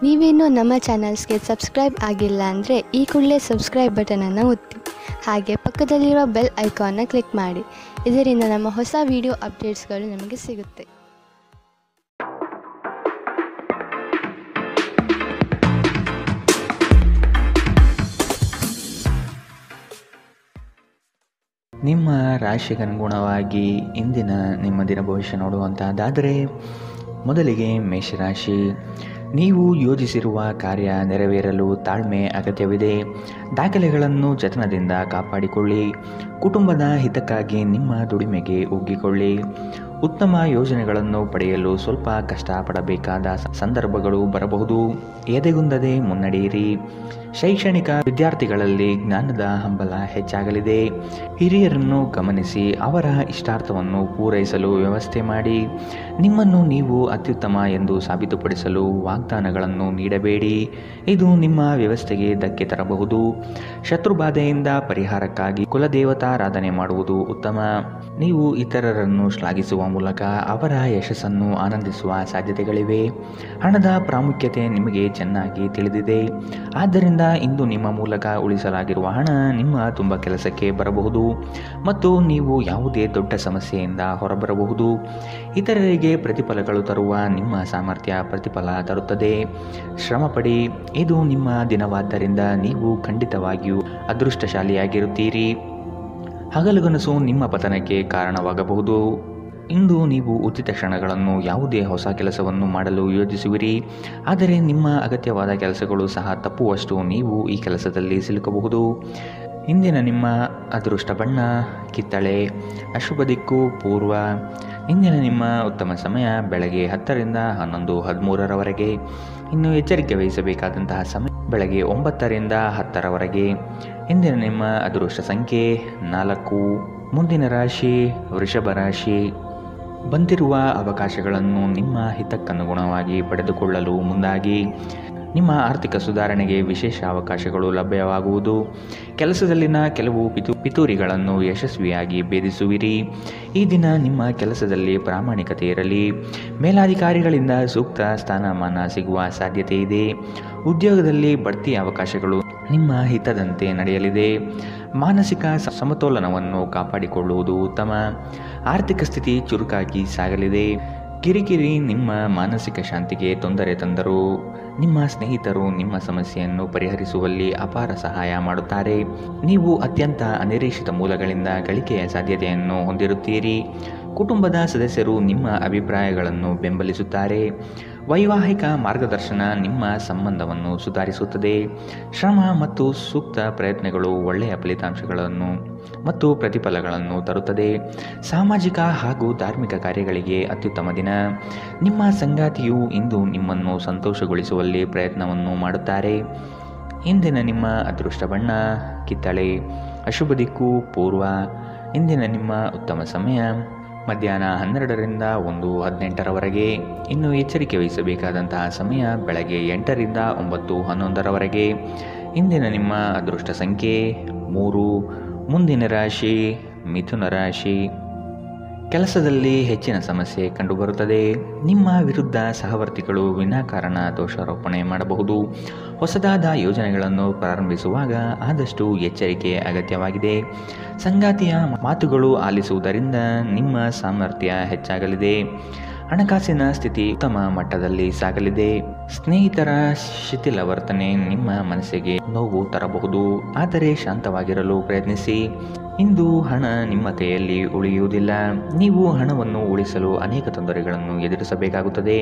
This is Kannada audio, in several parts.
ನೀವೇನೂ ನಮ್ಮ ಚಾನಲ್ಸ್ಗೆ ಸಬ್ಸ್ಕ್ರೈಬ್ ಆಗಿಲ್ಲ ಅಂದರೆ ಈ ಕೂಡಲೇ ಸಬ್ಸ್ಕ್ರೈಬ್ ಬಟನನ್ನು ಒತ್ತಿ. ಹಾಗೆ ಪಕ್ಕದಲ್ಲಿರುವ ಬೆಲ್ ಐಕಾನ್ನ ಕ್ಲಿಕ್ ಮಾಡಿ. ಇದರಿಂದ ನಮ್ಮ ಹೊಸ ವಿಡಿಯೋ ಅಪ್ಡೇಟ್ಸ್ಗಳು ನಿಮಗೆ ಸಿಗುತ್ತೆ. ನಿಮ್ಮ ರಾಶಿಗನುಗುಣವಾಗಿ ಇಂದಿನ ನಿಮ್ಮ ದಿನ ಭವಿಷ್ಯ ನೋಡುವಂತಹದ್ದಾದರೆ, ಮೊದಲಿಗೆ ಮೇಷರಾಶಿ. ನೀವು ಯೋಜಿಸಿರುವ ಕಾರ್ಯ ನೆರವೇರಲು ತಾಳ್ಮೆ ಅಗತ್ಯವಿದೆ. ದಾಖಲೆಗಳನ್ನು ಜತನದಿಂದ ಕಾಪಾಡಿಕೊಳ್ಳಿ. ಕುಟುಂಬದ ಹಿತಕ್ಕಾಗಿ ನಿಮ್ಮ ದುಡಿಮೆಗೆ ಒಗ್ಗಿಕೊಳ್ಳಿ. ಉತ್ತಮ ಯೋಜನೆಗಳನ್ನು ಪಡೆಯಲು ಸ್ವಲ್ಪ ಕಷ್ಟಪಡಬೇಕಾದ ಸಂದರ್ಭಗಳು ಬರಬಹುದು. ಎದೆಗುಂದದೆ ಮುನ್ನಡೆಯಿರಿ. ಶೈಕ್ಷಣಿಕ ವಿದ್ಯಾರ್ಥಿಗಳಲ್ಲಿ ಜ್ಞಾನದ ಹಂಬಲ ಹೆಚ್ಚಾಗಲಿದೆ. ಹಿರಿಯರನ್ನು ಗಮನಿಸಿ ಅವರ ಇಷ್ಟಾರ್ಥವನ್ನು ಪೂರೈಸಲು ವ್ಯವಸ್ಥೆ ಮಾಡಿ. ನಿಮ್ಮನ್ನು ನೀವು ಅತ್ಯುತ್ತಮ ಎಂದು ಸಾಬೀತುಪಡಿಸಲು ವಾಗ್ದಾನಗಳನ್ನು ನೀಡಬೇಡಿ. ಇದು ನಿಮ್ಮ ವ್ಯವಸ್ಥೆಗೆ ಧಕ್ಕೆ ತರಬಹುದು. ಶತ್ರುಬಾಧೆಯಿಂದ ಪರಿಹಾರಕ್ಕಾಗಿ ಕುಲದೇವತಾರಾಧನೆ ಮಾಡುವುದು ಉತ್ತಮ. ನೀವು ಇತರರನ್ನು ಶ್ಲಾಘಿಸುವ ಮೂಲಕ ಅವರ ಯಶಸ್ಸನ್ನು ಆನಂದಿಸುವ ಸಾಧ್ಯತೆಗಳಿವೆ. ಹಣದ ಪ್ರಾಮುಖ್ಯತೆ ನಿಮಗೆ ಚೆನ್ನಾಗಿ ತಿಳಿದಿದೆ. ಆದ್ದರಿಂದ ಇಂದು ನಿಮ್ಮ ಮೂಲಕ ಉಳಿಸಲಾಗಿರುವ ಹಣ ನಿಮ್ಮ ತುಂಬ ಕೆಲಸಕ್ಕೆ ಬರಬಹುದು ಮತ್ತು ನೀವು ಯಾವುದೇ ದೊಡ್ಡ ಸಮಸ್ಯೆಯಿಂದ ಹೊರಬರಬಹುದು. ಇತರರಿಗೆ ಪ್ರತಿಫಲಗಳು ತರುವ ನಿಮ್ಮ ಸಾಮರ್ಥ್ಯ ಪ್ರತಿಫಲ ತರುತ್ತದೆ. ಶ್ರಮಪಡಿ. ಇದು ನಿಮ್ಮ ದಿನವಾದ್ದರಿಂದ ನೀವು ಖಂಡಿತವಾಗಿಯೂ ಅದೃಷ್ಟಶಾಲಿಯಾಗಿರುತ್ತೀರಿ. ಹಗಲುಗನಸು ನಿಮ್ಮ ಪತನಕ್ಕೆ ಕಾರಣವಾಗಬಹುದು. ಇಂದು ನೀವು ಉಚಿತ ಕ್ಷಣಗಳನ್ನು ಯಾವುದೇ ಹೊಸ ಕೆಲಸವನ್ನು ಮಾಡಲು ಯೋಜಿಸುವಿರಿ. ಆದರೆ ನಿಮ್ಮ ಅಗತ್ಯವಾದ ಕೆಲಸಗಳು ಸಹ ತಪ್ಪುವಷ್ಟು ನೀವು ಈ ಕೆಲಸದಲ್ಲಿ ಸಿಲುಕಬಹುದು. ಇಂದಿನ ನಿಮ್ಮ ಅದೃಷ್ಟ ಬಣ್ಣ ಕಿತ್ತಳೆ. ಅಶುಭ ದಿಕ್ಕು ಪೂರ್ವ. ಇಂದಿನ ನಿಮ್ಮ ಉತ್ತಮ ಸಮಯ ಬೆಳಗ್ಗೆ 10ರಿಂದ 11:13ರವರೆಗೆ. ಇನ್ನು ಎಚ್ಚರಿಕೆ ವಹಿಸಬೇಕಾದಂತಹ ಸಮಯ ಬೆಳಗ್ಗೆ 9ರಿಂದ 10ರವರೆಗೆ. ಇಂದಿನ ನಿಮ್ಮ ಅದೃಷ್ಟ ಸಂಖ್ಯೆ 4. ಮುಂದಿನ ರಾಶಿ ವೃಷಭ ರಾಶಿ. ಬಂದಿರುವ ಅವಕಾಶಗಳನ್ನು ನಿಮ್ಮ ಹಿತಕ್ಕನುಗುಣವಾಗಿ ಪಡೆದುಕೊಳ್ಳಲು ಮುಂದಾಗಿ. ನಿಮ್ಮ ಆರ್ಥಿಕ ಸುಧಾರಣೆಗೆ ವಿಶೇಷ ಅವಕಾಶಗಳು ಲಭ್ಯವಾಗುವುದು. ಕೆಲಸದಲ್ಲಿನ ಕೆಲವು ಪಿತೂರಿಗಳನ್ನು ಯಶಸ್ವಿಯಾಗಿ ಭೇದಿಸುವಿರಿ. ಈ ದಿನ ನಿಮ್ಮ ಕೆಲಸದಲ್ಲಿ ಪ್ರಾಮಾಣಿಕತೆ ಇರಲಿ. ಮೇಲಾಧಿಕಾರಿಗಳಿಂದ ಸೂಕ್ತ ಸ್ಥಾನಮಾನ ಸಿಗುವ ಸಾಧ್ಯತೆ ಇದೆ. ಉದ್ಯೋಗದಲ್ಲಿ ಬಡ್ತಿ ಅವಕಾಶಗಳು ನಿಮ್ಮ ಹಿತದಂತೆ ನಡೆಯಲಿದೆ. ಮಾನಸಿಕ ಸಮತೋಲನವನ್ನು ಕಾಪಾಡಿಕೊಳ್ಳುವುದು ಉತ್ತಮ. ಆರ್ಥಿಕ ಸ್ಥಿತಿ ಚುರುಕಾಗಿ ಸಾಗಲಿದೆ. ಕಿರಿಕಿರಿ ನಿಮ್ಮ ಮಾನಸಿಕ ಶಾಂತಿಗೆ ತೊಂದರೆ ತಂದರು. ನಿಮ್ಮ ಸ್ನೇಹಿತರು ನಿಮ್ಮ ಸಮಸ್ಯೆಯನ್ನು ಪರಿಹರಿಸುವಲ್ಲಿ ಅಪಾರ ಸಹಾಯ ಮಾಡುತ್ತಾರೆ. ನೀವು ಅತ್ಯಂತ ಅನಿರೀಕ್ಷಿತ ಮೂಲಗಳಿಂದ ಗಳಿಕೆಯ ಸಾಧ್ಯತೆಯನ್ನು ಹೊಂದಿರುತ್ತೀರಿ. ಕುಟುಂಬದ ಸದಸ್ಯರು ನಿಮ್ಮ ಅಭಿಪ್ರಾಯಗಳನ್ನು ಬೆಂಬಲಿಸುತ್ತಾರೆ. ವೈವಾಹಿಕ ಮಾರ್ಗದರ್ಶನ ನಿಮ್ಮ ಸಂಬಂಧವನ್ನು ಸುಧಾರಿಸುತ್ತದೆ. ಶ್ರಮ ಮತ್ತು ಸೂಕ್ತ ಪ್ರಯತ್ನಗಳು ಒಳ್ಳೆಯ ಫಲಿತಾಂಶಗಳನ್ನು ಮತ್ತು ಪ್ರತಿಫಲಗಳನ್ನು ತರುತ್ತದೆ. ಸಾಮಾಜಿಕ ಹಾಗೂ ಧಾರ್ಮಿಕ ಕಾರ್ಯಗಳಿಗೆ ಅತ್ಯುತ್ತಮ ದಿನ. ನಿಮ್ಮ ಸಂಗಾತಿಯು ಇಂದು ನಿಮ್ಮನ್ನು ಸಂತೋಷಗೊಳಿಸುವಲ್ಲಿ ಪ್ರಯತ್ನವನ್ನು ಮಾಡುತ್ತಾರೆ. ಇಂದಿನ ನಿಮ್ಮ ಅದೃಷ್ಟ ಬಣ್ಣ ಕಿತ್ತಳೆ. ಅಶುಭ ದಿಕ್ಕು ಪೂರ್ವ. ಇಂದಿನ ನಿಮ್ಮ ಉತ್ತಮ ಸಮಯ ಮಧ್ಯಾಹ್ನ 12ರಿಂದ 1:18ರವರೆಗೆ. ಇನ್ನು ಎಚ್ಚರಿಕೆ ವಹಿಸಬೇಕಾದಂತಹ ಸಮಯ ಬೆಳಗ್ಗೆ 8ರಿಂದ 9:11ರವರೆಗೆ. ಇಂದಿನ ನಿಮ್ಮ ಅದೃಷ್ಟ ಸಂಖ್ಯೆ 3. ಮುಂದಿನ ರಾಶಿ ಮಿಥುನ ರಾಶಿ. ಕೆಲಸದಲ್ಲಿ ಹೆಚ್ಚಿನ ಸಮಸ್ಯೆ ಕಂಡುಬರುತ್ತದೆ. ನಿಮ್ಮ ವಿರುದ್ಧ ಸಹವರ್ತಿಗಳು ವಿನಾಕಾರಣ ದೋಷಾರೋಪಣೆ ಮಾಡಬಹುದು. ಹೊಸದಾದ ಯೋಜನೆಗಳನ್ನು ಪ್ರಾರಂಭಿಸುವಾಗ ಆದಷ್ಟು ಎಚ್ಚರಿಕೆ ಅಗತ್ಯವಾಗಿದೆ. ಸಂಗಾತಿಯ ಮಾತುಗಳು ಆಲಿಸುವುದರಿಂದ ನಿಮ್ಮ ಸಾಮರ್ಥ್ಯ ಹೆಚ್ಚಾಗಲಿದೆ. ಹಣಕಾಸಿನ ಸ್ಥಿತಿ ಉತ್ತಮ ಮಟ್ಟದಲ್ಲಿ ಸಾಗಲಿದೆ. ಸ್ನೇಹಿತರ ಶಿಥಿಲ ವರ್ತನೆ ನಿಮ್ಮ ಮನಸ್ಸಿಗೆ ನೋವು ತರಬಹುದು. ಆದರೆ ಶಾಂತವಾಗಿರಲು ಪ್ರಯತ್ನಿಸಿ. ಇಂದು ಹಣ ನಿಮ್ಮ ಕೈಯಲ್ಲಿ ಉಳಿಯುವುದಿಲ್ಲ. ನೀವು ಹಣವನ್ನು ಉಳಿಸಲು ಅನೇಕ ತೊಂದರೆಗಳನ್ನು ಎದುರಿಸಬೇಕಾಗುತ್ತದೆ.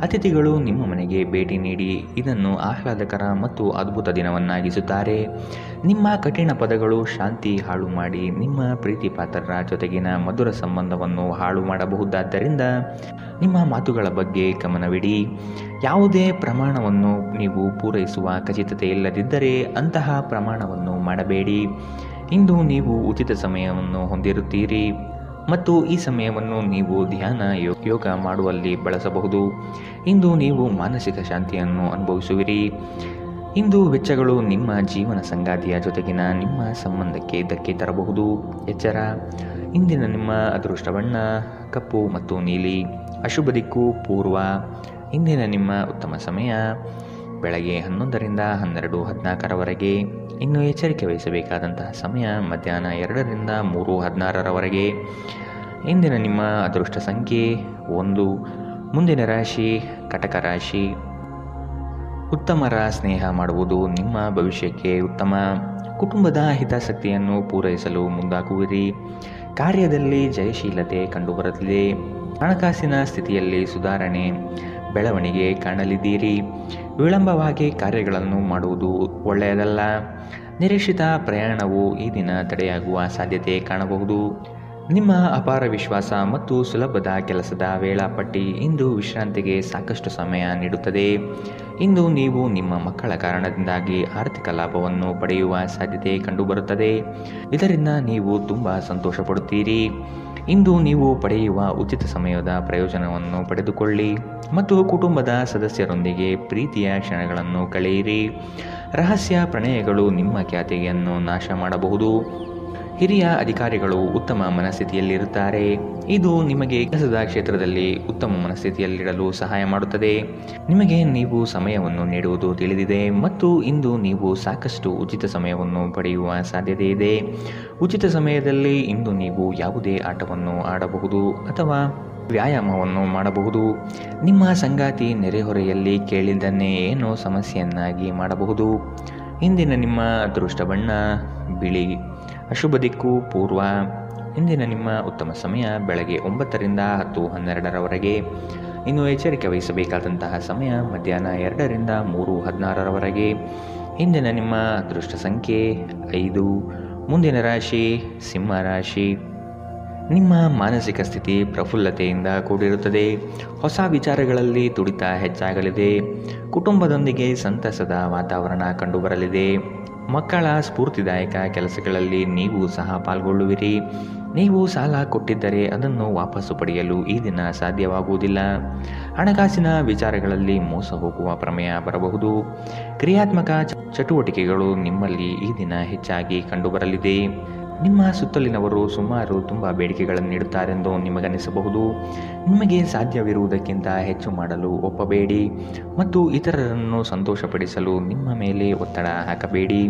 ಅತಿಥಿಗಳು ನಿಮ್ಮ ಮನೆಗೆ ಭೇಟಿ ನೀಡಿ ಇದನ್ನು ಆಹ್ಲಾದಕರ ಮತ್ತು ಅದ್ಭುತ ದಿನವನ್ನಾಗಿಸುತ್ತಾರೆ. ನಿಮ್ಮ ಕಠಿಣ ಪದಗಳು ಶಾಂತಿ ಹಾಳು ಮಾಡಿ ನಿಮ್ಮ ಪ್ರೀತಿ ಪಾತ್ರರ ಜೊತೆಗಿನ ಮಧುರ ಸಂಬಂಧವನ್ನು ಹಾಳು ಮಾಡಬಹುದಾದ್ದರಿಂದ ನಿಮ್ಮ ಮಾತುಗಳ ಬಗ್ಗೆ ಗಮನವಿಡಿ. ಯಾವುದೇ ಪ್ರಮಾಣವನ್ನು ನೀವು ಪೂರೈಸುವ ಖಚಿತತೆ ಇಲ್ಲದಿದ್ದರೆ ಅಂತಹ ಪ್ರಮಾಣವನ್ನು ಮಾಡಬೇಡಿ. ಇಂದು ನೀವು ಉಚಿತ ಸಮಯವನ್ನು ಹೊಂದಿರುತ್ತೀರಿ ಮತ್ತು ಈ ಸಮಯವನ್ನು ನೀವು ಧ್ಯಾನ ಯೋಗ ಮಾಡುವಲ್ಲಿ ಬಳಸಬಹುದು. ಇಂದು ನೀವು ಮಾನಸಿಕ ಶಾಂತಿಯನ್ನು ಅನುಭವಿಸುವಿರಿ. ಇಂದು ವೆಚ್ಚಗಳು ನಿಮ್ಮ ಜೀವನ ಸಂಗಾತಿಯ ಜೊತೆಗಿನ ನಿಮ್ಮ ಸಂಬಂಧಕ್ಕೆ ಧಕ್ಕೆ ತರಬಹುದು. ಎಚ್ಚರ. ಇಂದಿನ ನಿಮ್ಮ ಅದೃಷ್ಟ ಬಣ್ಣ ಕಪ್ಪು ಮತ್ತು ನೀಲಿ. ಅಶುಭ ದಿಕ್ಕು ಪೂರ್ವ. ಇಂದಿನ ನಿಮ್ಮ ಉತ್ತಮ ಸಮಯ ಬೆಳಗ್ಗೆ 11ರಿಂದ 12:14ರವರೆಗೆ. ಇನ್ನು ಎಚ್ಚರಿಕೆ ವಹಿಸಬೇಕಾದಂತಹ ಸಮಯ ಮಧ್ಯಾಹ್ನ 2ರಿಂದ 3:16ರವರೆಗೆ. ಇಂದಿನ ನಿಮ್ಮ ಅದೃಷ್ಟ ಸಂಖ್ಯೆ 1. ಮುಂದಿನ ರಾಶಿ ಕಟಕ ರಾಶಿ. ಉತ್ತಮರ ಸ್ನೇಹ ಮಾಡುವುದು ನಿಮ್ಮ ಭವಿಷ್ಯಕ್ಕೆ ಉತ್ತಮ. ಕುಟುಂಬದ ಹಿತಾಸಕ್ತಿಯನ್ನು ಪೂರೈಸಲು ಮುಂದಾಗುವಿರಿ. ಕಾರ್ಯದಲ್ಲಿ ಜಯಶೀಲತೆ ಕಂಡುಬರಲಿದೆ. ಹಣಕಾಸಿನ ಸ್ಥಿತಿಯಲ್ಲಿ ಸುಧಾರಣೆ ಬೆಳವಣಿಗೆ ಕಾಣಲಿದ್ದೀರಿ. ವಿಳಂಬವಾಗಿ ಕಾರ್ಯಗಳನ್ನು ಮಾಡುವುದು ಒಳ್ಳೆಯದಲ್ಲ. ನಿರೀಕ್ಷಿತ ಪ್ರಯಾಣವು ಈ ದಿನ ತಡೆಯಾಗುವ ಸಾಧ್ಯತೆ ಕಾಣಬಹುದು. ನಿಮ್ಮ ಅಪಾರ ವಿಶ್ವಾಸ ಮತ್ತು ಸುಲಭದ ಕೆಲಸದ ವೇಳಾಪಟ್ಟಿ ಇಂದು ವಿಶ್ರಾಂತಿಗೆ ಸಾಕಷ್ಟು ಸಮಯ ನೀಡುತ್ತದೆ. ಇಂದು ನೀವು ನಿಮ್ಮ ಮಕ್ಕಳ ಕಾರಣದಿಂದಾಗಿ ಆರ್ಥಿಕ ಲಾಭವನ್ನು ಪಡೆಯುವ ಸಾಧ್ಯತೆ ಕಂಡುಬರುತ್ತದೆ. ಇದರಿಂದ ನೀವು ತುಂಬ ಸಂತೋಷ ಪಡುತ್ತೀರಿ. ಇಂದು ನೀವು ಪಡೆಯುವ ಉಚಿತ ಸಮಯದ ಪ್ರಯೋಜನವನ್ನು ಪಡೆದುಕೊಳ್ಳಿ ಮತ್ತು ಕುಟುಂಬದ ಸದಸ್ಯರೊಂದಿಗೆ ಪ್ರೀತಿಯ ಕ್ಷಣಗಳನ್ನು ಕಳೆಯಿರಿ. ರಹಸ್ಯ ಪ್ರಣಯಗಳು ನಿಮ್ಮ ಖ್ಯಾತಿಯನ್ನು ನಾಶ ಮಾಡಬಹುದು. ಹಿರಿಯ ಅಧಿಕಾರಿಗಳು ಉತ್ತಮ ಮನಸ್ಥಿತಿಯಲ್ಲಿರುತ್ತಾರೆ. ಇದು ನಿಮಗೆ ಕೆಲಸದ ಕ್ಷೇತ್ರದಲ್ಲಿ ಉತ್ತಮ ಮನಸ್ಥಿತಿಯಲ್ಲಿಡಲು ಸಹಾಯ ಮಾಡುತ್ತದೆ. ನಿಮಗೆ ನೀವು ಸಮಯವನ್ನು ನೀಡುವುದು ತಿಳಿದಿದೆ ಮತ್ತು ಇಂದು ನೀವು ಸಾಕಷ್ಟು ಉಚಿತ ಸಮಯವನ್ನು ಪಡೆಯುವ ಸಾಧ್ಯತೆ ಇದೆ. ಉಚಿತ ಸಮಯದಲ್ಲಿ ಇಂದು ನೀವು ಯಾವುದೇ ಆಟವನ್ನು ಆಡಬಹುದು ಅಥವಾ ವ್ಯಾಯಾಮವನ್ನು ಮಾಡಬಹುದು. ನಿಮ್ಮ ಸಂಗಾತಿ ನೆರೆಹೊರೆಯಲ್ಲಿ ಕೇಳಿದ್ದನ್ನೇ ಏನೋ ಸಮಸ್ಯೆಯನ್ನಾಗಿ ಮಾಡಬಹುದು. ಇಂದಿನ ನಿಮ್ಮ ಅದೃಷ್ಟ ಬಣ್ಣ ಬಿಳಿ. ಅಶುಭ ದಿಕ್ಕು ಪೂರ್ವ. ಇಂದಿನ ನಿಮ್ಮ ಉತ್ತಮ ಸಮಯ ಬೆಳಗ್ಗೆ 9ರಿಂದ 10:12ರವರೆಗೆ. ಇನ್ನು ಎಚ್ಚರಿಕೆ ವಹಿಸಬೇಕಾದಂತಹ ಸಮಯ ಮಧ್ಯಾಹ್ನ 2ರಿಂದ 3:16ರವರೆಗೆ. ಇಂದಿನ ನಿಮ್ಮ ಅದೃಷ್ಟ ಸಂಖ್ಯೆ 5. ಮುಂದಿನ ರಾಶಿ ಸಿಂಹ ರಾಶಿ. ನಿಮ್ಮ ಮಾನಸಿಕ ಸ್ಥಿತಿ ಪ್ರಫುಲ್ಲತೆಯಿಂದ ಕೂಡಿರುತ್ತದೆ. ಹೊಸ ವಿಚಾರಗಳಲ್ಲಿ ತುಡಿತ ಹೆಚ್ಚಾಗಲಿದೆ. ಕುಟುಂಬದೊಂದಿಗೆ ಸಂತಸದ ವಾತಾವರಣ ಕಂಡುಬರಲಿದೆ. ಮಕ್ಕಳ ಸ್ಫೂರ್ತಿದಾಯಕ ಕೆಲಸಗಳಲ್ಲಿ ನೀವು ಸಹ ಪಾಲ್ಗೊಳ್ಳುವಿರಿ. ನೀವು ಸಾಲ ಕೊಟ್ಟಿದ್ದರೆ ಅದನ್ನು ವಾಪಸ್ಸು ಪಡೆಯಲು ಈ ದಿನ ಸಾಧ್ಯವಾಗುವುದಿಲ್ಲ. ಹಣಕಾಸಿನ ವಿಚಾರಗಳಲ್ಲಿ ಮೋಸ ಹೋಗುವ ಪ್ರಮೇಯ ಬರಬಹುದು. ಕ್ರಿಯಾತ್ಮಕ ಚಟುವಟಿಕೆಗಳು ನಿಮ್ಮಲ್ಲಿ ಈ ದಿನ ಹೆಚ್ಚಾಗಿ ಕಂಡುಬರಲಿದೆ. ನಿಮ್ಮ ಸುತ್ತಲಿನವರು ಸುಮಾರು ತುಂಬ ಬೇಡಿಕೆಗಳನ್ನು ನೀಡುತ್ತಾರೆಂದು ನಿಮಗನಿಸಬಹುದು. ನಿಮಗೆ ಸಾಧ್ಯವಿರುವುದಕ್ಕಿಂತ ಹೆಚ್ಚು ಮಾಡಲು ಒಪ್ಪಬೇಡಿ ಮತ್ತು ಇತರರನ್ನು ಸಂತೋಷಪಡಿಸಲು ನಿಮ್ಮ ಮೇಲೆ ಒತ್ತಡ ಹಾಕಬೇಡಿ.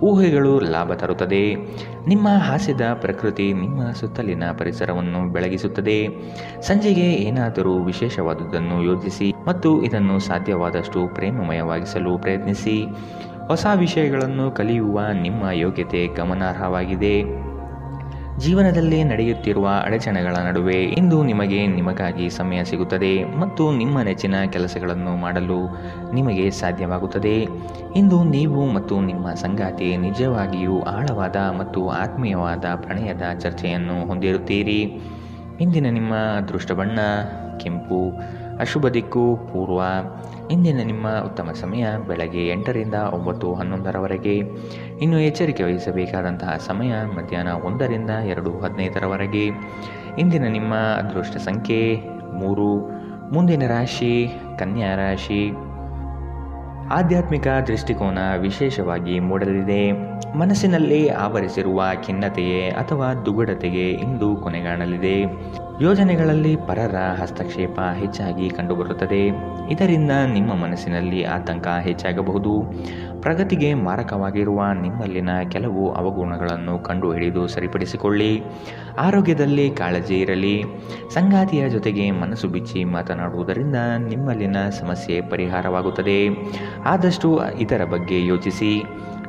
ಊಹೆಗಳು ಲಾಭ ತರುತ್ತದೆ. ನಿಮ್ಮ ಹಾಸ್ಯದ ಪ್ರಕೃತಿ ನಿಮ್ಮ ಸುತ್ತಲಿನ ಪರಿಸರವನ್ನು ಬೆಳಗಿಸುತ್ತದೆ. ಸಂಜೆಗೆ ಏನಾದರೂ ವಿಶೇಷವಾದುದನ್ನು ಯೋಜಿಸಿ ಮತ್ತು ಇದನ್ನು ಸಾಧ್ಯವಾದಷ್ಟು ಪ್ರೇಮಮಯವಾಗಿಸಲು ಪ್ರಯತ್ನಿಸಿ. ಹೊಸ ವಿಷಯಗಳನ್ನು ಕಲಿಯುವ ನಿಮ್ಮ ಯೋಗ್ಯತೆ ಗಮನಾರ್ಹವಾಗಿದೆ. ಜೀವನದಲ್ಲಿ ನಡೆಯುತ್ತಿರುವ ಅಡಚಣೆಗಳ ನಡುವೆ ಇಂದು ನಿಮಗಾಗಿ ಸಮಯ ಸಿಗುತ್ತದೆ ಮತ್ತು ನಿಮ್ಮ ನೆಚ್ಚಿನ ಕೆಲಸಗಳನ್ನು ಮಾಡಲು ನಿಮಗೆ ಸಾಧ್ಯವಾಗುತ್ತದೆ. ಇಂದು ನೀವು ಮತ್ತು ನಿಮ್ಮ ಸಂಗಾತಿ ನಿಜವಾಗಿಯೂ ಆಳವಾದ ಮತ್ತು ಆತ್ಮೀಯವಾದ ಪ್ರಣಯದ ಚರ್ಚೆಯನ್ನು ಹೊಂದಿರುತ್ತೀರಿ. ಇಂದಿನ ನಿಮ್ಮ ಅದೃಷ್ಟ ಬಣ್ಣ ಕೆಂಪು. ಅಶುಭ ದಿಕ್ಕು ಪೂರ್ವ. ಇಂದಿನ ನಿಮ್ಮ ಉತ್ತಮ ಸಮಯ ಬೆಳಗ್ಗೆ 8ರಿಂದ 9:11ರವರೆಗೆ. ಇನ್ನು ಎಚ್ಚರಿಕೆ ವಹಿಸಬೇಕಾದಂತಹ ಸಮಯ ಮಧ್ಯಾಹ್ನ 1ರಿಂದ 2:15ರವರೆಗೆ. ಇಂದಿನ ನಿಮ್ಮ ಅದೃಷ್ಟ ಸಂಖ್ಯೆ 3. ಮುಂದಿನ ರಾಶಿ ಕನ್ಯಾ ರಾಶಿ. ಆಧ್ಯಾತ್ಮಿಕ ದೃಷ್ಟಿಕೋನ ವಿಶೇಷವಾಗಿ ಮೂಡಲಿದೆ. ಮನಸ್ಸಿನಲ್ಲಿ ಆವರಿಸಿರುವ ಖಿನ್ನತೆಯೇ ಅಥವಾ ದುಗುಡತೆಗೆ ಇಂದು ಕೊನೆಗಾಣಲಿದೆ. ಯೋಜನೆಗಳಲ್ಲಿ ಪರರ ಹಸ್ತಕ್ಷೇಪ ಹೆಚ್ಚಾಗಿ ಕಂಡುಬರುತ್ತದೆ. ಇದರಿಂದ ನಿಮ್ಮ ಮನಸ್ಸಿನಲ್ಲಿ ಆತಂಕ ಹೆಚ್ಚಾಗಬಹುದು. ಪ್ರಗತಿಗೆ ಮಾರಕವಾಗಿರುವ ನಿಮ್ಮಲ್ಲಿನ ಕೆಲವು ಅವಗುಣಗಳನ್ನು ಕಂಡುಹಿಡಿದು ಸರಿಪಡಿಸಿಕೊಳ್ಳಿ. ಆರೋಗ್ಯದಲ್ಲಿ ಕಾಳಜಿ ಇರಲಿ. ಸಂಗಾತಿಯ ಜೊತೆಗೆ ಮನಸ್ಸು ಬಿಚ್ಚಿ ಮಾತನಾಡುವುದರಿಂದ ನಿಮ್ಮಲ್ಲಿನ ಸಮಸ್ಯೆ ಪರಿಹಾರವಾಗುತ್ತದೆ. ಆದಷ್ಟು ಇದರ ಬಗ್ಗೆ ಯೋಚಿಸಿ.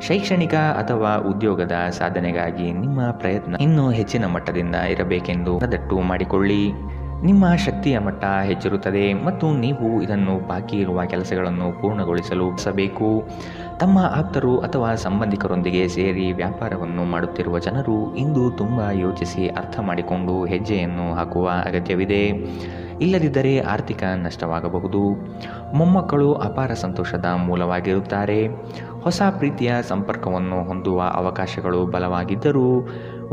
ಶೈಕ್ಷಣಿಕ ಅಥವಾ ಉದ್ಯೋಗದ ಸಾಧನೆಗಾಗಿ ನಿಮ್ಮ ಪ್ರಯತ್ನ ಇನ್ನೂ ಹೆಚ್ಚಿನ ಮಟ್ಟದಿಂದ ಇರಬೇಕೆಂದು ಮನದಟ್ಟು ಮಾಡಿಕೊಳ್ಳಿ. ನಿಮ್ಮ ಶಕ್ತಿಯ ಮಟ್ಟ ಹೆಚ್ಚಿರುತ್ತದೆ ಮತ್ತು ನೀವು ಇದನ್ನು ಬಾಕಿ ಇರುವ ಕೆಲಸಗಳನ್ನು ಪೂರ್ಣಗೊಳಿಸಲು ಬಯಸಬೇಕು. ತಮ್ಮ ಆಪ್ತರು ಅಥವಾ ಸಂಬಂಧಿಕರೊಂದಿಗೆ ಸೇರಿ ವ್ಯಾಪಾರವನ್ನು ಮಾಡುತ್ತಿರುವ ಜನರು ಇಂದು ತುಂಬ ಯೋಚಿಸಿ ಅರ್ಥ ಮಾಡಿಕೊಂಡು ಹೆಜ್ಜೆಯನ್ನು ಹಾಕುವ ಅಗತ್ಯವಿದೆ. ಇಲ್ಲದಿದ್ದರೆ ಆರ್ಥಿಕ ನಷ್ಟವಾಗಬಹುದು. ಮೊಮ್ಮಕ್ಕಳು ಅಪಾರ ಸಂತೋಷದ ಮೂಲವಾಗಿರುತ್ತಾರೆ. ಹೊಸ ಪ್ರೀತಿಯ ಸಂಪರ್ಕವನ್ನು ಹೊಂದುವ ಅವಕಾಶಗಳು ಬಲವಾಗಿದ್ದರೂ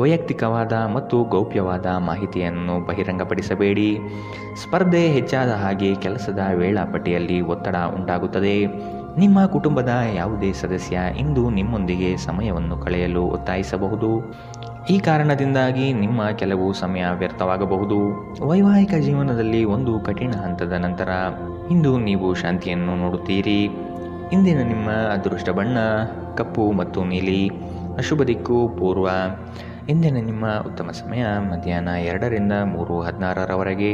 ವೈಯಕ್ತಿಕವಾದ ಮತ್ತು ಗೌಪ್ಯವಾದ ಮಾಹಿತಿಯನ್ನು ಬಹಿರಂಗಪಡಿಸಬೇಡಿ. ಸ್ಪರ್ಧೆ ಹೆಚ್ಚಾದ ಹಾಗೆ ಕೆಲಸದ ವೇಳಾಪಟ್ಟಿಯಲ್ಲಿ ಒತ್ತಡ ಉಂಟಾಗುತ್ತದೆ. ನಿಮ್ಮ ಕುಟುಂಬದ ಯಾವುದೇ ಸದಸ್ಯ ಇಂದು ನಿಮ್ಮೊಂದಿಗೆ ಸಮಯವನ್ನು ಕಳೆಯಲು ಒತ್ತಾಯಿಸಬಹುದು. ಈ ಕಾರಣದಿಂದಾಗಿ ನಿಮ್ಮ ಕೆಲವು ಸಮಯ ವ್ಯರ್ಥವಾಗಬಹುದು. ವೈವಾಹಿಕ ಜೀವನದಲ್ಲಿ ಒಂದು ಕಠಿಣ ಹಂತದ ನಂತರ ಇಂದು ನೀವು ಶಾಂತಿಯನ್ನು ನೋಡುತ್ತೀರಿ. ಇಂದಿನ ನಿಮ್ಮ ಅದೃಷ್ಟ ಬಣ್ಣ ಕಪ್ಪು ಮತ್ತು ನೀಲಿ. ಅಶುಭ ದಿಕ್ಕು ಪೂರ್ವ. ಇಂದಿನ ನಿಮ್ಮ ಉತ್ತಮ ಸಮಯ ಮಧ್ಯಾಹ್ನ 2ರಿಂದ 3:16ರವರೆಗೆ.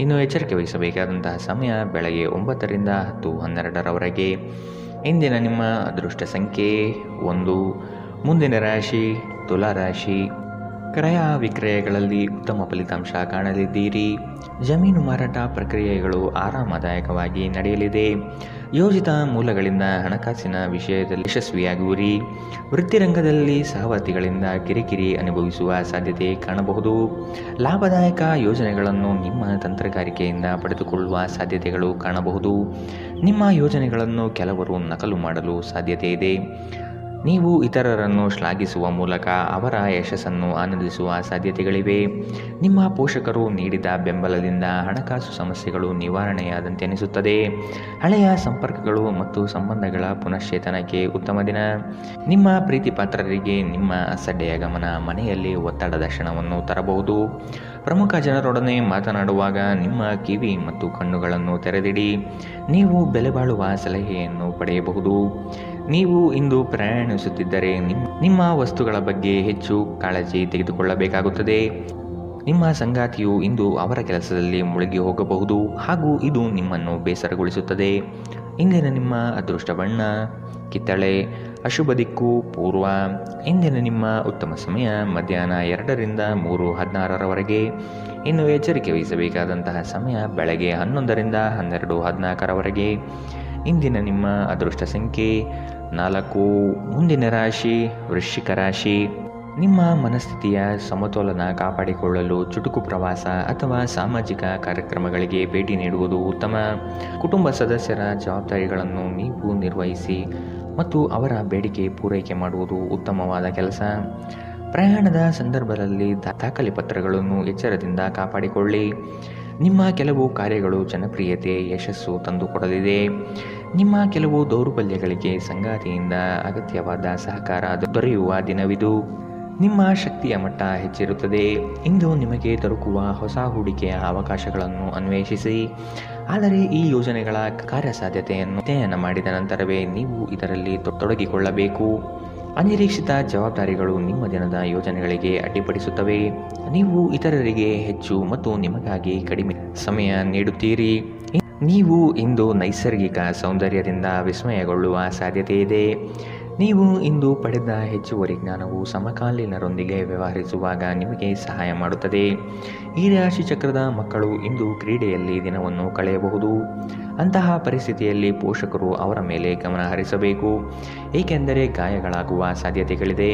ಇನ್ನು ಎಚ್ಚರಿಕೆ ವಹಿಸಬೇಕಾದಂತಹ ಸಮಯ ಬೆಳಗ್ಗೆ 9ರಿಂದ 10:12ರವರೆಗೆ. ಇಂದಿನ ನಿಮ್ಮ ಅದೃಷ್ಟ ಸಂಖ್ಯೆ 1. ಮುಂದಿನ ರಾಶಿ ತುಲಾ ರಾಶಿ. ಕ್ರಯ ವಿಕ್ರಯಗಳಲ್ಲಿ ಉತ್ತಮ ಫಲಿತಾಂಶ ಕಾಣಲಿದ್ದೀರಿ. ಜಮೀನು ಮಾರಾಟ ಪ್ರಕ್ರಿಯೆಗಳು ಆರಾಮದಾಯಕವಾಗಿ ನಡೆಯಲಿದೆ. ಯೋಜಿತ ಮೂಲಗಳಿಂದ ಹಣಕಾಸಿನ ವಿಷಯದಲ್ಲಿ ಯಶಸ್ವಿಯಾಗುವಿರಿ. ವೃತ್ತಿರಂಗದಲ್ಲಿ ಸಹವರ್ತಿಗಳಿಂದ ಕಿರಿಕಿರಿ ಅನುಭವಿಸುವ ಸಾಧ್ಯತೆ ಕಾಣಬಹುದು. ಲಾಭದಾಯಕ ಯೋಜನೆಗಳನ್ನು ನಿಮ್ಮ ತಂತ್ರಗಾರಿಕೆಯಿಂದ ಪಡೆದುಕೊಳ್ಳುವ ಸಾಧ್ಯತೆಗಳು ಕಾಣಬಹುದು. ನಿಮ್ಮ ಯೋಜನೆಗಳನ್ನು ಕೆಲವರು ನಕಲು ಮಾಡಲು ಸಾಧ್ಯತೆ ಇದೆ. ನೀವು ಇತರರನ್ನು ಶ್ಲಾಘಿಸುವ ಮೂಲಕ ಅವರ ಯಶಸ್ಸನ್ನು ಆನಂದಿಸುವ ಸಾಧ್ಯತೆಗಳಿವೆ. ನಿಮ್ಮ ಪೋಷಕರು ನೀಡಿದ ಬೆಂಬಲದಿಂದ ಹಣಕಾಸು ಸಮಸ್ಯೆಗಳು ನಿವಾರಣೆಯಾದಂತೆ ಅನಿಸುತ್ತದೆ. ಹಳೆಯ ಸಂಪರ್ಕಗಳು ಮತ್ತು ಸಂಬಂಧಗಳ ಪುನಶ್ಚೇತನಕ್ಕೆ ಉತ್ತಮ ದಿನ. ನಿಮ್ಮ ಪ್ರೀತಿ ಪಾತ್ರರಿಗೆ ನಿಮ್ಮ ಅಸಡ್ಡೆಯ ಗಮನ ಮನೆಯಲ್ಲಿ ಒತ್ತಡದ ಕ್ಷಣವನ್ನು ತರಬಹುದು. ಪ್ರಮುಖ ಜನರೊಡನೆ ಮಾತನಾಡುವಾಗ ನಿಮ್ಮ ಕಿವಿ ಮತ್ತು ಕಣ್ಣುಗಳನ್ನು ತೆರೆದಿಡಿ. ನೀವು ಬೆಲೆಬಾಳುವ ಸಲಹೆಯನ್ನು ಪಡೆಯಬಹುದು. ನೀವು ಇಂದು ಪ್ರಯಾಣಿಸುತ್ತಿದ್ದರೆ ನಿಮ್ಮ ವಸ್ತುಗಳ ಬಗ್ಗೆ ಹೆಚ್ಚು ಕಾಳಜಿ ತೆಗೆದುಕೊಳ್ಳಬೇಕಾಗುತ್ತದೆ. ನಿಮ್ಮ ಸಂಗಾತಿಯು ಇಂದು ಅವರ ಕೆಲಸದಲ್ಲಿ ಮುಳುಗಿ ಹೋಗಬಹುದು ಹಾಗೂ ಇದು ನಿಮ್ಮನ್ನು ಬೇಸರಗೊಳಿಸುತ್ತದೆ. ಇಂದಿನ ನಿಮ್ಮ ಅದೃಷ್ಟ ಬಣ್ಣ ಕಿತ್ತಳೆ. ಅಶುಭ ದಿಕ್ಕು ಪೂರ್ವ. ಇಂದಿನ ನಿಮ್ಮ ಉತ್ತಮ ಸಮಯ ಮಧ್ಯಾಹ್ನ 2ರಿಂದ 3:16ರವರೆಗೆ. ಇನ್ನು ಎಚ್ಚರಿಕೆ ವಹಿಸಬೇಕಾದಂತಹ ಸಮಯ ಬೆಳಗ್ಗೆ 11ರಿಂದ 12:14ರವರೆಗೆ. ಇಂದಿನ ನಿಮ್ಮ ಅದೃಷ್ಟ ಸಂಖ್ಯೆ 4. ಮುಂದಿನ ರಾಶಿ ವೃಶ್ಚಿಕ ರಾಶಿ. ನಿಮ್ಮ ಮನಸ್ಥಿತಿಯ ಸಮತೋಲನ ಕಾಪಾಡಿಕೊಳ್ಳಲು ಚುಟುಕು ಪ್ರವಾಸ ಅಥವಾ ಸಾಮಾಜಿಕ ಕಾರ್ಯಕ್ರಮಗಳಿಗೆ ಭೇಟಿ ನೀಡುವುದು ಉತ್ತಮ. ಕುಟುಂಬ ಸದಸ್ಯರ ಜವಾಬ್ದಾರಿಗಳನ್ನು ನೀವು ನಿರ್ವಹಿಸಿ ಮತ್ತು ಅವರ ಬೇಡಿಕೆ ಪೂರೈಕೆ ಮಾಡುವುದು ಉತ್ತಮವಾದ ಕೆಲಸ. ಪ್ರಯಾಣದ ಸಂದರ್ಭದಲ್ಲಿ ದಾಖಲೆ ಪತ್ರಗಳನ್ನು ಎಚ್ಚರದಿಂದ ಕಾಪಾಡಿಕೊಳ್ಳಿ. ನಿಮ್ಮ ಕೆಲವು ಕಾರ್ಯಗಳು ಜನಪ್ರಿಯತೆ ಯಶಸ್ಸು ತಂದುಕೊಡಲಿದೆ. ನಿಮ್ಮ ಕೆಲವು ದೌರ್ಬಲ್ಯಗಳಿಗೆ ಸಂಗಾತಿಯಿಂದ ಅಗತ್ಯವಾದ ಸಹಕಾರ ದೊರೆಯುವ ದಿನವಿದು. ನಿಮ್ಮ ಶಕ್ತಿಯ ಮಟ್ಟ ಹೆಚ್ಚಿರುತ್ತದೆ. ಇಂದು ನಿಮಗೆ ದೊರಕುವ ಹೊಸ ಹೂಡಿಕೆಯ ಅವಕಾಶಗಳನ್ನು ಅನ್ವೇಷಿಸಿ. ಆದರೆ ಈ ಯೋಜನೆಗಳ ಕಾರ್ಯಸಾಧ್ಯತೆಯನ್ನು ಅಧ್ಯಯನ ಮಾಡಿದ ನಂತರವೇ ನೀವು ಇದರಲ್ಲಿ ತೊಡಗಿಕೊಳ್ಳಬೇಕು. ಅನಿರೀಕ್ಷಿತ ಜವಾಬ್ದಾರಿಗಳು ನಿಮ್ಮ ದಿನದ ಯೋಜನೆಗಳಿಗೆ ಅಡ್ಡಿಪಡಿಸುತ್ತವೆ. ನೀವು ಇತರರಿಗೆ ಹೆಚ್ಚು ಮತ್ತು ನಿಮಗಾಗಿ ಕಡಿಮೆ ಸಮಯ ನೀಡುತ್ತೀರಿ. ನೀವು ಇಂದು ನೈಸರ್ಗಿಕ ಸೌಂದರ್ಯದಿಂದ ವಿಸ್ಮಯಗೊಳ್ಳುವ ಸಾಧ್ಯತೆ ಇದೆ. ನೀವು ಇಂದು ಪಡೆದ ಹೆಚ್ಚುವರಿ ಜ್ಞಾನವು ಸಮಕಾಲೀನರೊಂದಿಗೆ ವ್ಯವಹರಿಸುವಾಗ ನಿಮಗೆ ಸಹಾಯ ಮಾಡುತ್ತದೆ. ಈ ರಾಶಿ ಚಕ್ರದ ಮಕ್ಕಳು ಇಂದು ಕ್ರೀಡೆಯಲ್ಲಿ ದಿನವನ್ನು ಕಳೆಯಬಹುದು. ಅಂತಹ ಪರಿಸ್ಥಿತಿಯಲ್ಲಿ ಪೋಷಕರು ಅವರ ಮೇಲೆ ಗಮನ ಹರಿಸಬೇಕು, ಏಕೆಂದರೆ ಗಾಯಗಳಾಗುವ ಸಾಧ್ಯತೆಗಳಿದೆ.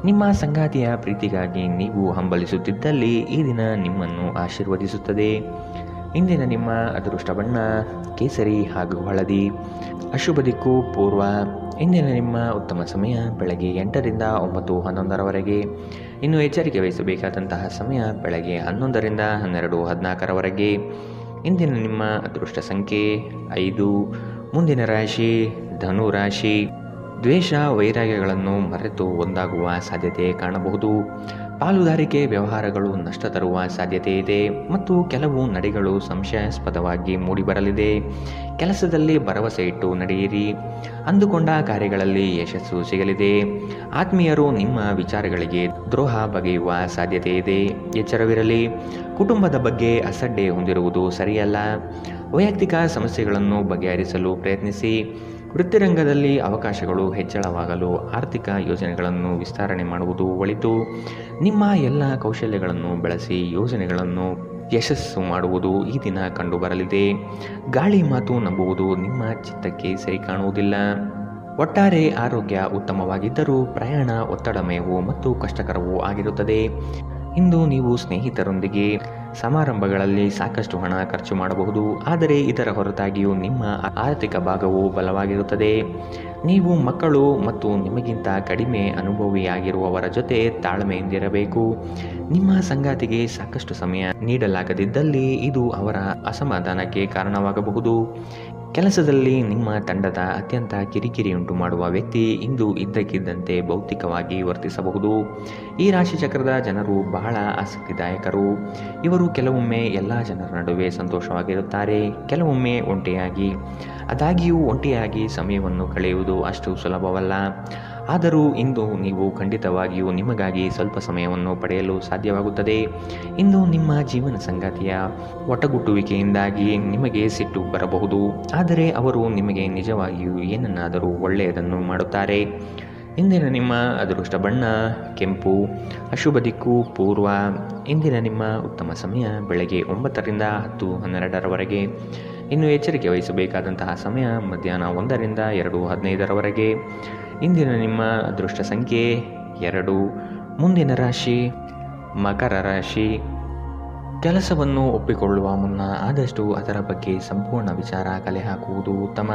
ನಿಮ್ಮ ಸಂಗಾತಿಯ ಪ್ರೀತಿಗಾಗಿ ನೀವು ಹಂಬಲಿಸುತ್ತಿದ್ದಲ್ಲಿ ಈ ದಿನ ನಿಮ್ಮನ್ನು ಆಶೀರ್ವದಿಸುತ್ತದೆ. ಇಂದಿನ ನಿಮ್ಮ ಅದೃಷ್ಟ ಬಣ್ಣ ಕೇಸರಿ ಹಾಗೂ ಹಳದಿ. ಅಶುಭ ದಿಕ್ಕು ಪೂರ್ವ. ಇಂದಿನ ನಿಮ್ಮ ಉತ್ತಮ ಸಮಯ ಬೆಳಗ್ಗೆ 8ರಿಂದ 9:11ರವರೆಗೆ. ಇನ್ನು ಎಚ್ಚರಿಕೆ ವಹಿಸಬೇಕಾದಂತಹ ಸಮಯ ಬೆಳಗ್ಗೆ 11ರಿಂದ 12:14ರವರೆಗೆ. ಇಂದಿನ ನಿಮ್ಮ ಅದೃಷ್ಟ ಸಂಖ್ಯೆ 5. ಮುಂದಿನ ರಾಶಿ ಧನು ರಾಶಿ. ದ್ವೇಷ ವೈರಾಗ್ಯಗಳನ್ನು ಮರೆತು ಒಂದಾಗುವ ಸಾಧ್ಯತೆ ಕಾಣಬಹುದು. ಪಾಲುದಾರಿಕೆ ವ್ಯವಹಾರಗಳು ನಷ್ಟ ತರುವ ಸಾಧ್ಯತೆ ಇದೆ ಮತ್ತು ಕೆಲವು ನಡೆಗಳು ಸಂಶಯಾಸ್ಪದವಾಗಿ ಮೂಡಿಬರಲಿದೆ. ಕೆಲಸದಲ್ಲಿ ಭರವಸೆ ಇಟ್ಟು ನಡೆಯಿರಿ. ಅಂದುಕೊಂಡ ಕಾರ್ಯಗಳಲ್ಲಿ ಯಶಸ್ಸು ಸಿಗಲಿದೆ. ಆತ್ಮೀಯರು ನಿಮ್ಮ ವಿಚಾರಗಳಿಗೆ ದ್ರೋಹ ಬಗೆಯುವ ಸಾಧ್ಯತೆ ಇದೆ. ಎಚ್ಚರವಿರಲಿ. ಕುಟುಂಬದ ಬಗ್ಗೆ ಅಸಡ್ಡೆ ಹೊಂದಿರುವುದು ಸರಿಯಲ್ಲ. ವೈಯಕ್ತಿಕ ಸಮಸ್ಯೆಗಳನ್ನು ಬಗೆಹರಿಸಲು ಪ್ರಯತ್ನಿಸಿ. ವೃತ್ತಿರಂಗದಲ್ಲಿ ಅವಕಾಶಗಳು ಹೆಚ್ಚಳವಾಗಲು ಆರ್ಥಿಕ ಯೋಜನೆಗಳನ್ನು ವಿಸ್ತರಣೆ ಮಾಡುವುದು ಒಳಿತು. ನಿಮ್ಮ ಎಲ್ಲ ಕೌಶಲ್ಯಗಳನ್ನು ಬಳಸಿ ಯೋಜನೆಗಳನ್ನು ಯಶಸ್ಸು ಮಾಡುವುದು ಈ ದಿನ ಕಂಡುಬರಲಿದೆ. ಗಾಳಿ ಮಾತು ನಂಬುವುದು ನಿಮ್ಮ ಚಿತ್ತಕ್ಕೆ ಸರಿ ಕಾಣುವುದಿಲ್ಲ. ಒಟ್ಟಾರೆ ಆರೋಗ್ಯ ಉತ್ತಮವಾಗಿದ್ದರೂ ಪ್ರಯಾಣ ಒತ್ತಡಮಯವೂ ಮತ್ತು ಕಷ್ಟಕರವೂ ಆಗಿರುತ್ತದೆ. ಇಂದು ನೀವು ಸ್ನೇಹಿತರೊಂದಿಗೆ ಸಮಾರಂಭಗಳಲ್ಲಿ ಸಾಕಷ್ಟು ಹಣ ಖರ್ಚು ಮಾಡಬಹುದು. ಆದರೆ ಇದರ ಹೊರತಾಗಿಯೂ ನಿಮ್ಮ ಆರ್ಥಿಕ ಭಾಗವು ಬಲವಾಗಿರುತ್ತದೆ. ನೀವು ಮಕ್ಕಳು ಮತ್ತು ನಿಮಗಿಂತ ಕಡಿಮೆ ಅನುಭವಿಯಾಗಿರುವವರ ಜೊತೆ ತಾಳ್ಮೆಯಿಂದಿರಬೇಕು. ನಿಮ್ಮ ಸಂಗಾತಿಗೆ ಸಾಕಷ್ಟು ಸಮಯ ನೀಡಲಾಗದಿದ್ದಲ್ಲಿ ಇದು ಅವರ ಅಸಮಾಧಾನಕ್ಕೆ ಕಾರಣವಾಗಬಹುದು. ಕೆಲಸದಲ್ಲಿ ನಿಮ್ಮ ತಂಡದ ಅತ್ಯಂತ ಕಿರಿಕಿರಿಯುಂಟು ಮಾಡುವ ವ್ಯಕ್ತಿ ಇಂದು ಇದ್ದಕ್ಕಿದ್ದಂತೆ ಭೌತಿಕವಾಗಿ ವರ್ತಿಸಬಹುದು. ಈ ರಾಶಿಚಕ್ರದ ಜನರು ಬಹಳ ಆಸಕ್ತಿದಾಯಕರು. ಇವರು ಕೆಲವೊಮ್ಮೆ ಎಲ್ಲ ಜನರ ನಡುವೆ ಸಂತೋಷವಾಗಿರುತ್ತಾರೆ, ಕೆಲವೊಮ್ಮೆ ಒಂಟಿಯಾಗಿ. ಆದಾಗ್ಯೂ ಒಂಟಿಯಾಗಿ ಸಮಯವನ್ನು ಕಳೆಯುವುದು ಅಷ್ಟು ಸುಲಭವಲ್ಲ. ಆದರೂ ಇಂದು ನೀವು ಖಂಡಿತವಾಗಿಯೂ ನಿಮಗಾಗಿ ಸ್ವಲ್ಪ ಸಮಯವನ್ನು ಪಡೆಯಲು ಸಾಧ್ಯವಾಗುತ್ತದೆ. ಇಂದು ನಿಮ್ಮ ಜೀವನ ಸಂಗಾತಿಯ ಒಟ್ಟಗುಟ್ಟುವಿಕೆಯಿಂದಾಗಿ ನಿಮಗೆ ಸಿಟ್ಟು ಬರಬಹುದು, ಆದರೆ ಅವರು ನಿಮಗೆ ನಿಜವಾಗಿಯೂ ಏನನ್ನಾದರೂ ಒಳ್ಳೆಯದನ್ನು ಮಾಡುತ್ತಾರೆ. ಇಂದಿನ ನಿಮ್ಮ ಅದೃಷ್ಟ ಬಣ್ಣ ಕೆಂಪು, ಅಶುಭ ದಿಕ್ಕು ಪೂರ್ವ. ಇಂದಿನ ನಿಮ್ಮ ಉತ್ತಮ ಸಮಯ ಬೆಳಗ್ಗೆ 9ರಿಂದ 10:12ರವರೆಗೆ. ಇನ್ನು ಎಚ್ಚರಿಕೆ ವಹಿಸಬೇಕಾದಂತಹ ಸಮಯ ಮಧ್ಯಾಹ್ನ 1ರಿಂದ 2:15ರವರೆಗೆ. ಇಂದಿನ ನಿಮ್ಮ ಅದೃಷ್ಟ ಸಂಖ್ಯೆ 2. ಮುಂದಿನ ರಾಶಿ ಮಕರ ರಾಶಿ. ಕೆಲಸವನ್ನು ಒಪ್ಪಿಕೊಳ್ಳುವ ಮುನ್ನ ಆದಷ್ಟು ಅದರ ಬಗ್ಗೆ ಸಂಪೂರ್ಣ ವಿಚಾರ ಕಲೆ ಹಾಕುವುದು ಉತ್ತಮ.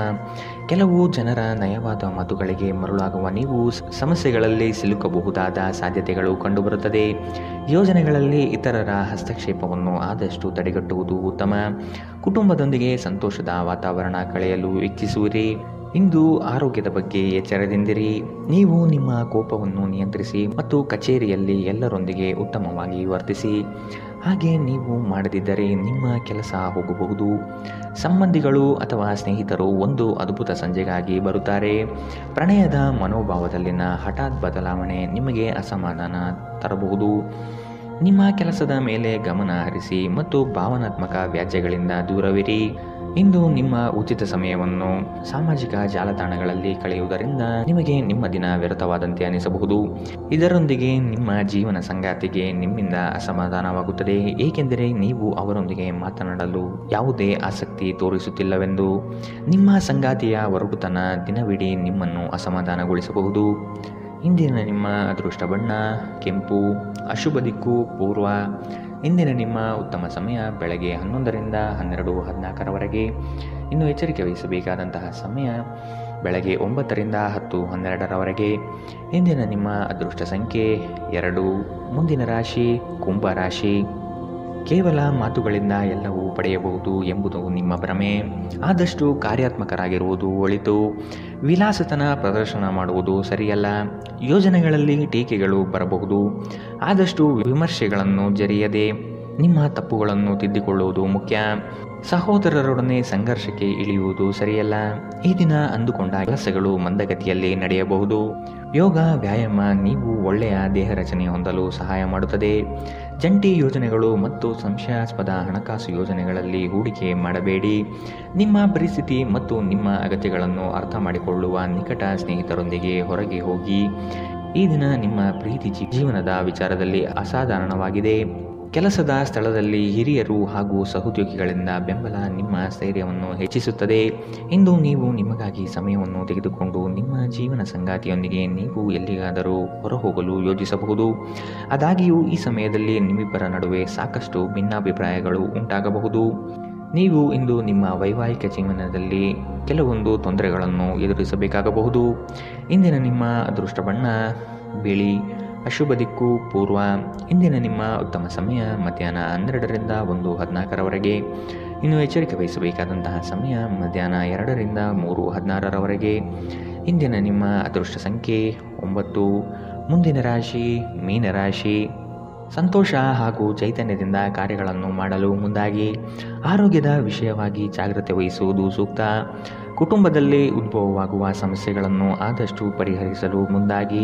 ಕೆಲವು ಜನರ ನಯವಾದ ಮಾತುಗಳಿಗೆ ಮರುಳಾಗುವ ನೀವು ಸಮಸ್ಯೆಗಳಲ್ಲಿ ಸಿಲುಕಬಹುದಾದ ಸಾಧ್ಯತೆಗಳು ಕಂಡುಬರುತ್ತದೆ. ಯೋಜನೆಗಳಲ್ಲಿ ಇತರರ ಹಸ್ತಕ್ಷೇಪವನ್ನು ಆದಷ್ಟು ತಡೆಗಟ್ಟುವುದು ಉತ್ತಮ. ಕುಟುಂಬದೊಂದಿಗೆ ಸಂತೋಷದ ವಾತಾವರಣ ಕಳೆಯಲು ಇಚ್ಛಿಸುವಿರಿ. ಇಂದು ಆರೋಗ್ಯದ ಬಗ್ಗೆ ಎಚ್ಚರದಿಂದಿರಿ. ನೀವು ನಿಮ್ಮ ಕೋಪವನ್ನು ನಿಯಂತ್ರಿಸಿ ಮತ್ತು ಕಚೇರಿಯಲ್ಲಿ ಎಲ್ಲರೊಂದಿಗೆ ಉತ್ತಮವಾಗಿ ವರ್ತಿಸಿ. ಹಾಗೆ ನೀವು ಮಾಡದಿದ್ದರೆ ನಿಮ್ಮ ಕೆಲಸ ಹೋಗಬಹುದು. ಸಂಬಂಧಿಗಳು ಅಥವಾ ಸ್ನೇಹಿತರು ಒಂದು ಅದ್ಭುತ ಸಂಜೆಗಾಗಿ ಬರುತ್ತಾರೆ. ಪ್ರಣಯದ ಮನೋಭಾವದಲ್ಲಿನ ಹಠಾತ್ ಬದಲಾವಣೆ ನಿಮಗೆ ಅಸಮಾಧಾನ ತರಬಹುದು. ನಿಮ್ಮ ಕೆಲಸದ ಮೇಲೆ ಗಮನ ಹರಿಸಿ ಮತ್ತು ಭಾವನಾತ್ಮಕ ವ್ಯಾಜ್ಯಗಳಿಂದ ದೂರವಿರಿ. ಇಂದು ನಿಮ್ಮ ಉಚಿತ ಸಮಯವನ್ನು ಸಾಮಾಜಿಕ ಜಾಲತಾಣಗಳಲ್ಲಿ ಕಳೆಯುವುದರಿಂದ ನಿಮಗೆ ನಿಮ್ಮ ದಿನ ವ್ಯರ್ಥವಾದಂತೆ ಅನಿಸಬಹುದು. ಇದರೊಂದಿಗೆ ನಿಮ್ಮ ಜೀವನ ಸಂಗಾತಿಗೆ ನಿಮ್ಮಿಂದ ಅಸಮಾಧಾನವಾಗುತ್ತದೆ, ಏಕೆಂದರೆ ನೀವು ಅವರೊಂದಿಗೆ ಮಾತನಾಡಲು ಯಾವುದೇ ಆಸಕ್ತಿ ತೋರಿಸುತ್ತಿಲ್ಲವೆಂದು. ನಿಮ್ಮ ಸಂಗಾತಿಯ ಒರಟುತನ ದಿನವಿಡೀ ನಿಮ್ಮನ್ನು ಅಸಮಾಧಾನಗೊಳಿಸಬಹುದು. ಇಂದಿನ ನಿಮ್ಮ ಅದೃಷ್ಟ ಬಣ್ಣ ಕೆಂಪು, ಅಶುಭ ದಿಕ್ಕು ಪೂರ್ವ. ಇಂದಿನ ನಿಮ್ಮ ಉತ್ತಮ ಸಮಯ ಬೆಳಗ್ಗೆ 11ರಿಂದ 12:14ರವರೆಗೆ. ಇನ್ನು ಎಚ್ಚರಿಕೆ ವಹಿಸಬೇಕಾದಂತಹ ಸಮಯ ಬೆಳಗ್ಗೆ 9ರಿಂದ 10:12ರವರೆಗೆ. ಇಂದಿನ ನಿಮ್ಮ ಅದೃಷ್ಟ ಸಂಖ್ಯೆ 2. ಮುಂದಿನ ರಾಶಿ ಕುಂಭ ರಾಶಿ. ಕೇವಲ ಮಾತುಗಳಿಂದ ಎಲ್ಲವೂ ಪಡೆಯಬಹುದು ಎಂಬುದು ನಿಮ್ಮ ಭ್ರಮೆ. ಆದಷ್ಟು ಕಾರ್ಯಾತ್ಮಕರಾಗಿರುವುದು ಒಳಿತು. ವಿಲಾಸತನ ಪ್ರದರ್ಶನ ಮಾಡುವುದು ಸರಿಯಲ್ಲ. ಯೋಜನೆಗಳಲ್ಲಿ ಟೀಕೆಗಳು ಬರಬಹುದು. ಆದಷ್ಟು ವಿಮರ್ಶೆಗಳನ್ನು ಜರಿಯದೆ ನಿಮ್ಮ ತಪ್ಪುಗಳನ್ನು ತಿದ್ದಿಕೊಳ್ಳುವುದು ಮುಖ್ಯ. ಸಹೋದರರೊಡನೆ ಸಂಘರ್ಷಕ್ಕೆ ಇಳಿಯುವುದು ಸರಿಯಲ್ಲ. ಈ ದಿನ ಅಂದುಕೊಂಡ ಕೆಲಸಗಳು ಮಂದಗತಿಯಲ್ಲಿ ನಡೆಯಬಹುದು. ಯೋಗ ವ್ಯಾಯಾಮ ನೀವು ಒಳ್ಳೆಯ ದೇಹ ರಚನೆ ಹೊಂದಲು ಸಹಾಯ ಮಾಡುತ್ತದೆ. ಜಂಟಿ ಯೋಜನೆಗಳು ಮತ್ತು ಸಂಶಯಾಸ್ಪದ ಹಣಕಾಸು ಯೋಜನೆಗಳಲ್ಲಿ ಹೂಡಿಕೆ ಮಾಡಬೇಡಿ. ನಿಮ್ಮ ಪರಿಸ್ಥಿತಿ ಮತ್ತು ನಿಮ್ಮ ಅಗತ್ಯಗಳನ್ನು ಅರ್ಥ ಮಾಡಿಕೊಳ್ಳುವ ನಿಕಟ ಸ್ನೇಹಿತರೊಂದಿಗೆ ಹೊರಗೆ ಹೋಗಿ. ಈ ದಿನ ನಿಮ್ಮ ಪ್ರೀತಿ ಜೀವನದ ವಿಚಾರದಲ್ಲಿ ಅಸಾಧಾರಣವಾಗಿದೆ. ಕೆಲಸದ ಸ್ಥಳದಲ್ಲಿ ಹಿರಿಯರು ಹಾಗೂ ಸಹೋದ್ಯೋಗಿಗಳಿಂದ ಬೆಂಬಲ ನಿಮ್ಮ ಸ್ಥೈರ್ಯವನ್ನು ಹೆಚ್ಚಿಸುತ್ತದೆ. ಇಂದು ನೀವು ನಿಮಗಾಗಿ ಸಮಯವನ್ನು ತೆಗೆದುಕೊಂಡು ನಿಮ್ಮ ಜೀವನ ಸಂಗಾತಿಯೊಂದಿಗೆ ನೀವು ಎಲ್ಲಿಗಾದರೂ ಹೊರಹೋಗಲು ಯೋಜಿಸಬಹುದು. ಆದಾಗ್ಯೂ ಈ ಸಮಯದಲ್ಲಿ ನಿಮ್ಮಿಬ್ಬರ ನಡುವೆ ಸಾಕಷ್ಟು ಭಿನ್ನಾಭಿಪ್ರಾಯಗಳು ಉಂಟಾಗಬಹುದು. ನೀವು ಇಂದು ನಿಮ್ಮ ವೈವಾಹಿಕ ಜೀವನದಲ್ಲಿ ಕೆಲವೊಂದು ತೊಂದರೆಗಳನ್ನು ಎದುರಿಸಬೇಕಾಗಬಹುದು. ಇಂದಿನ ನಿಮ್ಮ ಅದೃಷ್ಟ ಬಣ್ಣ ಬಿಳಿ, ಅಶುಭ ದಿಕ್ಕು ಪೂರ್ವ. ಇಂದಿನ ನಿಮ್ಮ ಉತ್ತಮ ಸಮಯ ಮಧ್ಯಾಹ್ನ 12ರಿಂದ 1:14ರವರೆಗೆ. ಇನ್ನು ಎಚ್ಚರಿಕೆ ವಹಿಸಬೇಕಾದಂತಹ ಸಮಯ ಮಧ್ಯಾಹ್ನ 2ರಿಂದ 3:16ರವರೆಗೆ. ಇಂದಿನ ನಿಮ್ಮ ಅದೃಷ್ಟ ಸಂಖ್ಯೆ 9. ಮುಂದಿನ ರಾಶಿ ಮೀನರಾಶಿ. ಸಂತೋಷ ಹಾಗೂ ಚೈತನ್ಯದಿಂದ ಕಾರ್ಯಗಳನ್ನು ಮಾಡಲು ಮುಂದಾಗಿ. ಆರೋಗ್ಯದ ವಿಷಯವಾಗಿ ಜಾಗ್ರತೆ ವಹಿಸುವುದು ಸೂಕ್ತ. ಕುಟುಂಬದಲ್ಲಿ ಉದ್ಭವವಾಗುವ ಸಮಸ್ಯೆಗಳನ್ನು ಆದಷ್ಟು ಪರಿಹರಿಸಲು ಮುಂದಾಗಿ.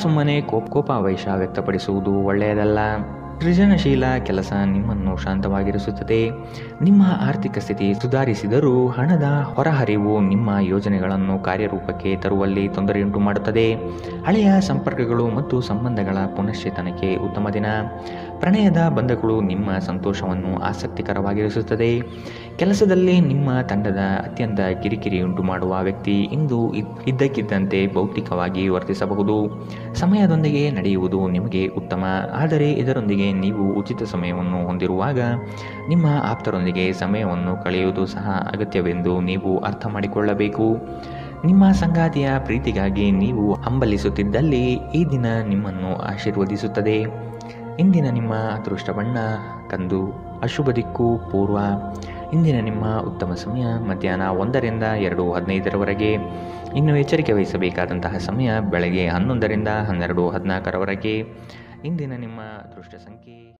ಸುಮ್ಮನೆ ಕೋಪಾವೇಶ ವ್ಯಕ್ತಪಡಿಸುವುದು ಒಳ್ಳೆಯದಲ್ಲ. ಸೃಜನಶೀಲ ಕೆಲಸ ನಿಮ್ಮನ್ನು ಶಾಂತವಾಗಿರಿಸುತ್ತದೆ. ನಿಮ್ಮ ಆರ್ಥಿಕ ಸ್ಥಿತಿ ಸುಧಾರಿಸಿದರೂ ಹಣದ ಹೊರಹರಿವು ನಿಮ್ಮ ಯೋಜನೆಗಳನ್ನು ಕಾರ್ಯರೂಪಕ್ಕೆ ತರುವಲ್ಲಿ ತೊಂದರೆಯುಂಟು ಮಾಡುತ್ತದೆ. ಹಳೆಯ ಸಂಪರ್ಕಗಳು ಮತ್ತು ಸಂಬಂಧಗಳ ಪುನಶ್ಚೇತನಕ್ಕೆ ಉತ್ತಮ ದಿನ. ಪ್ರಣಯದ ಬಂಧಗಳು ನಿಮ್ಮ ಸಂತೋಷವನ್ನು ಆಸಕ್ತಿಕರವಾಗಿರಿಸುತ್ತದೆ. ಕೆಲಸದಲ್ಲಿ ನಿಮ್ಮ ತಂಡದ ಅತ್ಯಂತ ಕಿರಿಕಿರಿಯುಂಟು ಮಾಡುವ ವ್ಯಕ್ತಿ ಇಂದು ಇದ್ದಕ್ಕಿದ್ದಂತೆ ಭೌತಿಕವಾಗಿ ವರ್ತಿಸಬಹುದು. ಸಮಯದೊಂದಿಗೆ ನಡೆಯುವುದು ನಿಮಗೆ ಉತ್ತಮ, ಆದರೆ ಇದರೊಂದಿಗೆ ನೀವು ಉಚಿತ ಸಮಯವನ್ನು ಹೊಂದಿರುವಾಗ ನಿಮ್ಮ ಆಪ್ತರೊಂದಿಗೆ ಸಮಯವನ್ನು ಕಳೆಯುವುದು ಸಹ ಅಗತ್ಯವೆಂದು ನೀವು ಅರ್ಥ ಮಾಡಿಕೊಳ್ಳಬೇಕು. ನಿಮ್ಮ ಸಂಗಾತಿಯ ಪ್ರೀತಿಗಾಗಿ ನೀವು ಹಂಬಲಿಸುತ್ತಿದ್ದಲ್ಲಿ ಈ ದಿನ ನಿಮ್ಮನ್ನು ಆಶೀರ್ವದಿಸುತ್ತದೆ. ಇಂದಿನ ನಿಮ್ಮ ಅದೃಷ್ಟ ಬಣ್ಣ ಕಂದು, ಅಶುಭ ದಿಕ್ಕು ಪೂರ್ವ. ಇಂದಿನ ನಿಮ್ಮ ಉತ್ತಮ ಸಮಯ ಮಧ್ಯಾಹ್ನ 1ರಿಂದ 2:15ರವರೆಗೆ. ಇನ್ನು ಎಚ್ಚರಿಕೆ ವಹಿಸಬೇಕಾದಂತಹ ಸಮಯ ಬೆಳಗ್ಗೆ 11ರಿಂದ 12:14ರವರೆಗೆ. ಇಂದಿನ ನಿಮ್ಮ ಅದೃಷ್ಟ ಸಂಖ್ಯೆ